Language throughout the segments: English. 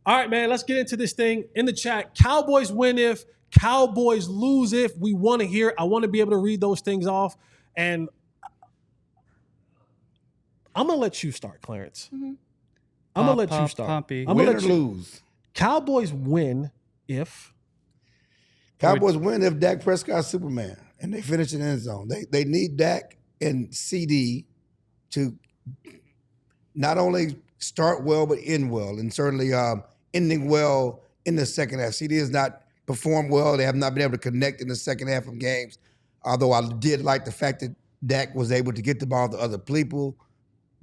All right, man, let's get into this thing. In the chat, Cowboys win if, Cowboys lose if. We want to hear. I want to be able to read those things off. And I'm going to let you start, Clarence. Mm-hmm. I'm going to let you start. Poppy. I'm Win gonna or let you lose? Cowboys win if. Cowboys win if Dak Prescott Superman and they finish in the end zone. They need Dak and CeeDee to not only start well but end well, and certainly ending well in the second half. CeeDee has not performed well. They have not been able to connect in the second half of games. Although I did like the fact that Dak was able to get the ball to other people.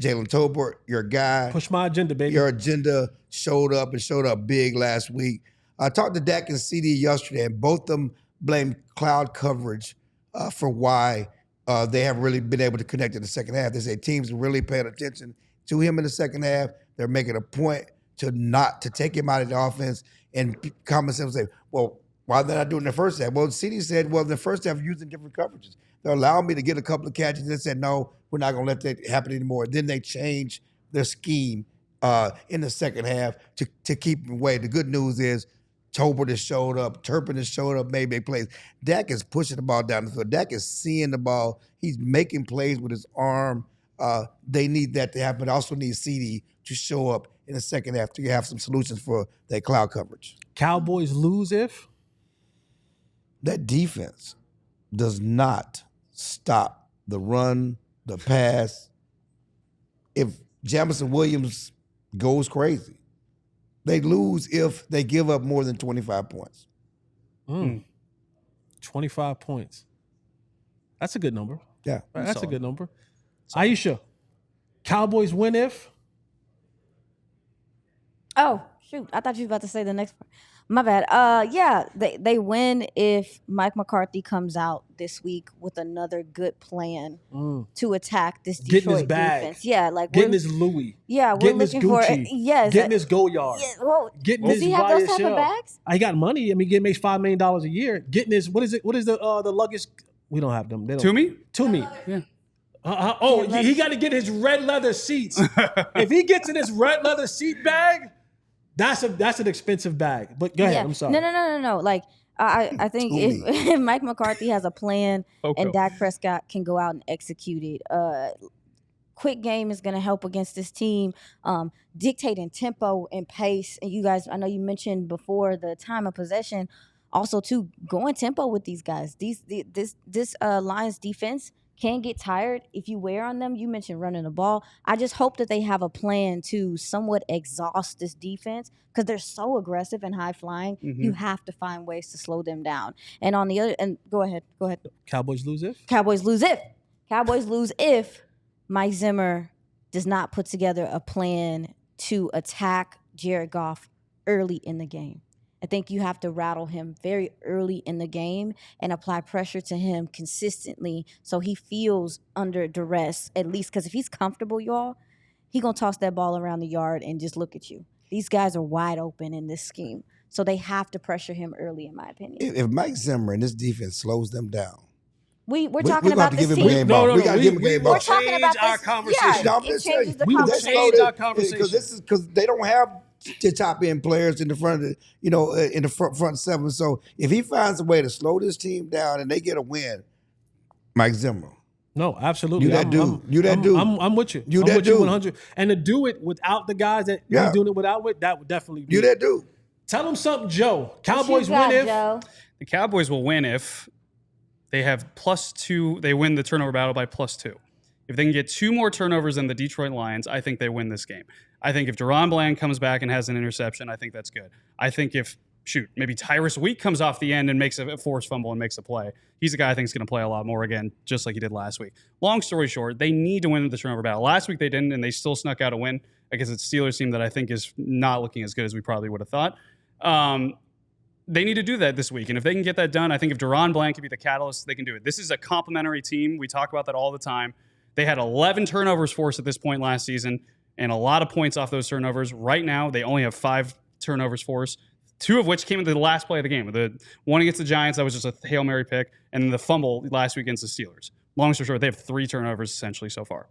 Jalen Tolbert, your guy. Push my agenda, baby. Your agenda showed up big last week. I talked to Dak and CeeDee yesterday, and both of them blamed cloud coverage for why they have really been able to connect in the second half. They say teams are really paying attention to him in the second half. They're making a point to take him out of the offense, and common sense say, well, why are they not doing it in the first half? Well, CeeDee said, well, in the first half, using different coverages. They're allowing me to get a couple of catches. They said, no, we're not going to let that happen anymore. Then they changed their scheme in the second half to keep him away. The good news is Tolbert has showed up. Turpin has showed up, made big plays. Dak is pushing the ball down the field. Dak is seeing the ball. He's making plays with his arm. They need that to happen. They also need CeeDee to show up in the second half to have some solutions for that cloud coverage. Cowboys lose if? That defense does not stop the run, the pass. If Jamison Williams goes crazy, they lose if they give up more than 25 points. 25 points. That's a good number. Yeah. That's a good number. Aisha, Cowboys win if? Oh, shoot. I thought you were about to say the next part. My bad. Yeah, they win if Mike McCarthy comes out this week with another good plan to attack this Detroit getting his bag. defense. Yeah, like getting his Louis. Yeah, getting we're his looking for Gucci. Getting his Goyard. Yeah, well, getting does his he have those type of bags? He got money. I mean, he makes $5 million a year. Getting his what is it? What is the luggage? We don't have them. They don't. To me? Yeah. He got to get his red leather seats. If he gets in his red leather seat bag, that's an expensive bag. But go ahead. I'm sorry. No. Like I think if Mike McCarthy has a plan and Dak Prescott can go out and execute it, quick game is going to help against this team, dictating tempo and pace. And you guys, I know you mentioned before the time of possession, also too going tempo with these guys. This Lions defense can get tired if you wear on them. You mentioned running the ball. I just hope that they have a plan to somewhat exhaust this defense because they're so aggressive and high flying. Mm-hmm. You have to find ways to slow them down. And on the other, and go ahead. Cowboys lose if? Cowboys lose if Mike Zimmer does not put together a plan to attack Jared Goff early in the game. I think you have to rattle him very early in the game and apply pressure to him consistently so he feels under duress, at least because if he's comfortable, y'all, he going to toss that ball around the yard and just look at you. These guys are wide open in this scheme, so they have to pressure him early, in my opinion. If Mike Zimmer and this defense slows them down, we're talking about this team. We got to give him a game ball. We're talking about our conversation. Yeah, it changes the we will change our conversation because they don't have the top end players in the front of in the front seven. So if he finds a way to slow this team down and they get a win, Mike Zimmer. No, absolutely. You that dude. I'm with you. You I'm with you 100. And to do it without the guys that you're doing it without, that would definitely be. You that dude. Tell them something, Joe. Cowboys win if. Joe? The Cowboys will win if they have +2. They win the turnover battle by +2. If they can get 2 more turnovers than the Detroit Lions, I think they win this game. I think if Deron Bland comes back and has an interception, I think that's good. I think if, maybe Tyrus Wheat comes off the end and makes a forced fumble and makes a play, he's a guy I think is going to play a lot more again, just like he did last week. Long story short, they need to win the turnover battle. Last week they didn't, and they still snuck out a win against a Steelers team that I think is not looking as good as we probably would have thought. They need to do that this week, and if they can get that done, I think if Deron Bland can be the catalyst, they can do it. This is a complimentary team. We talk about that all the time. They had 11 turnovers forced at this point last season, and a lot of points off those turnovers. Right now, they only have 5 turnovers forced, 2 of which came in the last play of the game. The one against the Giants, that was just a Hail Mary pick, and the fumble last week against the Steelers. Long story short, they have 3 turnovers essentially so far.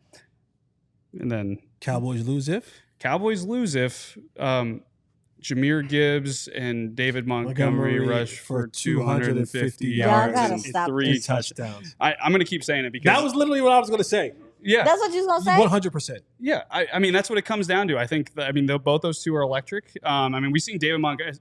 And then Cowboys lose if? Cowboys lose if Jahmyr Gibbs and David Montgomery rush for 250 yards and 3 touchdowns. I'm going to keep saying it because that was literally what I was going to say. Yeah, that's what you was gonna say. 100%. Yeah, I mean that's what it comes down to. I think both those two are electric. I mean we've seen David Montgomery.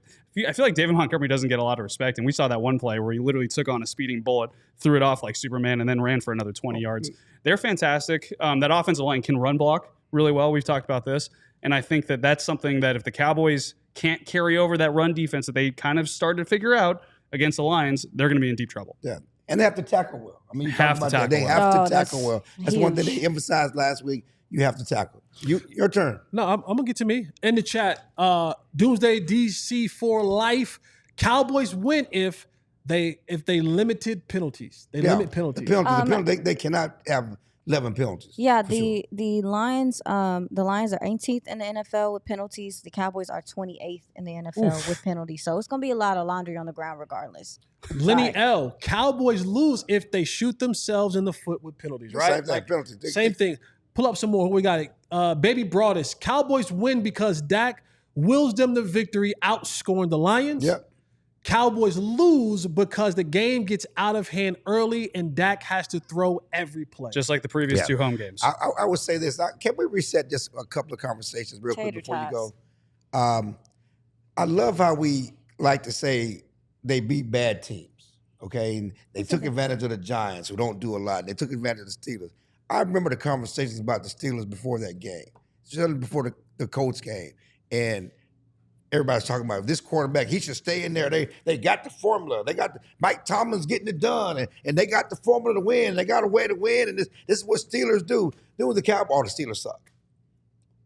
I feel like David Montgomery doesn't get a lot of respect, and we saw that one play where he literally took on a speeding bullet, threw it off like Superman, and then ran for another 20 yards. They're fantastic. That offensive line can run block really well. We've talked about this, and I think that that's something that if the Cowboys can't carry over that run defense that they kind of started to figure out against the Lions, they're going to be in deep trouble. Yeah. And they have to tackle well. I mean, you have talk to about that. tackle They well. have to tackle well. That's one thing they emphasized last week. You have to tackle. Your turn. No, I'm going to get to me. In the chat, Doomsday DC for life. Cowboys win if they limited penalties. They limit penalties. They cannot have 11 penalties. Yeah, the Lions are 18th in the NFL with penalties. The Cowboys are 28th in the NFL with penalties. So it's going to be a lot of laundry on the ground regardless. Lenny L. Cowboys lose if they shoot themselves in the foot with penalties. Right? Same thing. Pull up some more. We got it. Baby Broadest. Cowboys win because Dak wills them to victory, outscoring the Lions. Yep. Cowboys lose because the game gets out of hand early and Dak has to throw every play. Just like the previous 2 home games. I would say this. Can we reset just a couple of conversations real quick before you go? I love how we like to say they beat bad teams, okay? And they took advantage of the Giants, who don't do a lot. They took advantage of the Steelers. I remember the conversations about the Steelers before that game, certainly before the Colts game. And everybody's talking about this quarterback, he should stay in there. They got the formula. They got Mike Tomlin's getting it done, and they got the formula to win. They got a way to win, and this is what Steelers do. Then with the Cowboys, the Steelers suck.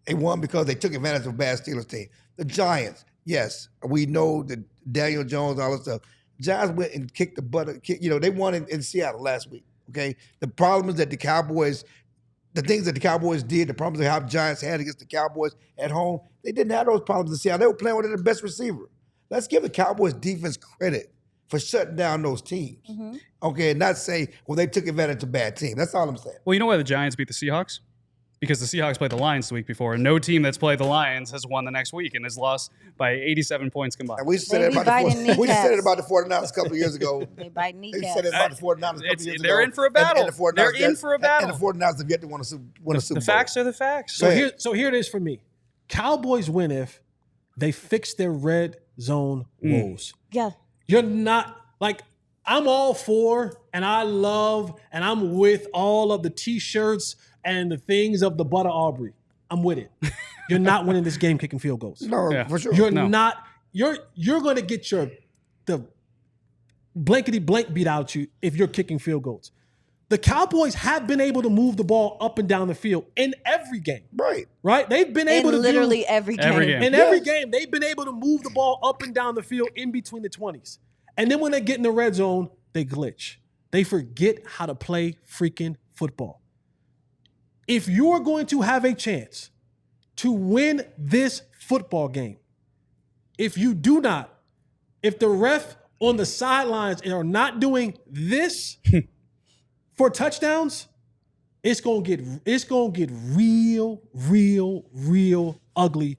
They won because they took advantage of a bad Steelers team. The Giants, yes, we know that Daniel Jones, all that stuff. Giants went and kicked the butt. They won in Seattle last week, okay? The problem is that the Cowboys, the things that the Cowboys did, the problems that the Giants had against the Cowboys at home, they didn't have those problems in Seattle. They were playing with their best receiver. Let's give the Cowboys defense credit for shutting down those teams, okay, and not say, well, they took advantage of a bad team. That's all I'm saying. Well, you know why the Giants beat the Seahawks? Because the Seahawks played the Lions the week before, and no team that's played the Lions has won the next week and has lost by 87 points combined. And we said it about the 49ers a couple of years ago. They bite kneecaps. They said it about the 49ers a couple of years ago. They're in for a battle. And the 49ers they're in for a battle. And the 49ers have yet to win a Super Bowl. The facts are the facts. So here it is for me. Cowboys win if they fix their red zone woes. Yeah. You're not, like, I'm all for, and I love, and I'm with all of the T-shirts and the things of the Butter Aubrey. I'm with it. You're not winning this game kicking field goals. No, for sure. You're not. You're going to get the blankety blank beat out you if you're kicking field goals. The Cowboys have been able to move the ball up and down the field in every game. Right? They've been able to literally every game. Every game, they've been able to move the ball up and down the field in between the 20s. And then when they get in the red zone, they glitch. They forget how to play freaking football. If you're going to have a chance to win this football game, if the ref on the sidelines are not doing this for touchdowns, it's gonna get real ugly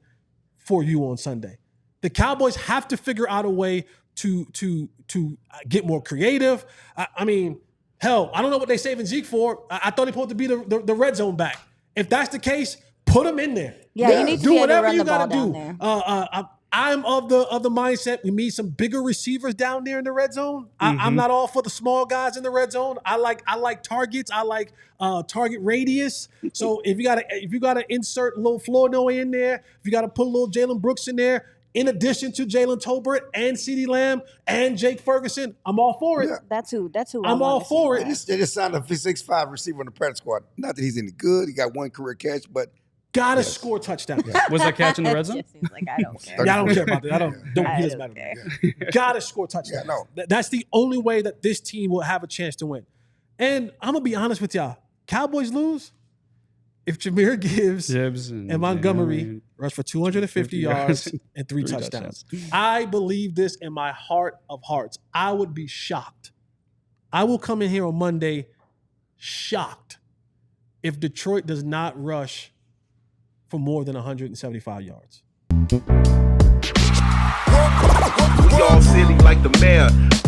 for you on Sunday. The Cowboys have to figure out a way to get more creative. I mean, hell, I don't know what they saving Zeke for. I thought he supposed to be the red zone back. If that's the case, put him in there. Yeah, you need to do be able whatever to run you the ball gotta down do. there. I'm of the mindset we need some bigger receivers down there in the red zone. I'm not all for the small guys in the red zone. I like targets. I like target radius. So if you gotta insert a little Flournoy in there, if you gotta put a little Jalen Brooks in there, in addition to Jalen Tolbert and CeeDee Lamb and Jake Ferguson, I'm all for it. Yeah. That's who. I'm all for it. They just signed a 6'5" receiver on the practice squad. Not that he's any good. He got one career catch, but gotta score touchdowns. Was that catch in the red zone? He's like, I don't care. Yeah, I don't care about that. He doesn't matter. Gotta score touchdowns. Yeah, no. That's the only way that this team will have a chance to win. And I'm gonna be honest with y'all. Cowboys lose if Jahmyr Gibbs and Montgomery rush for 250 yards and 3 touchdowns. I believe this in my heart of hearts. I would be shocked. I will come in here on Monday shocked if Detroit does not rush for more than 175 yards. like the mayor.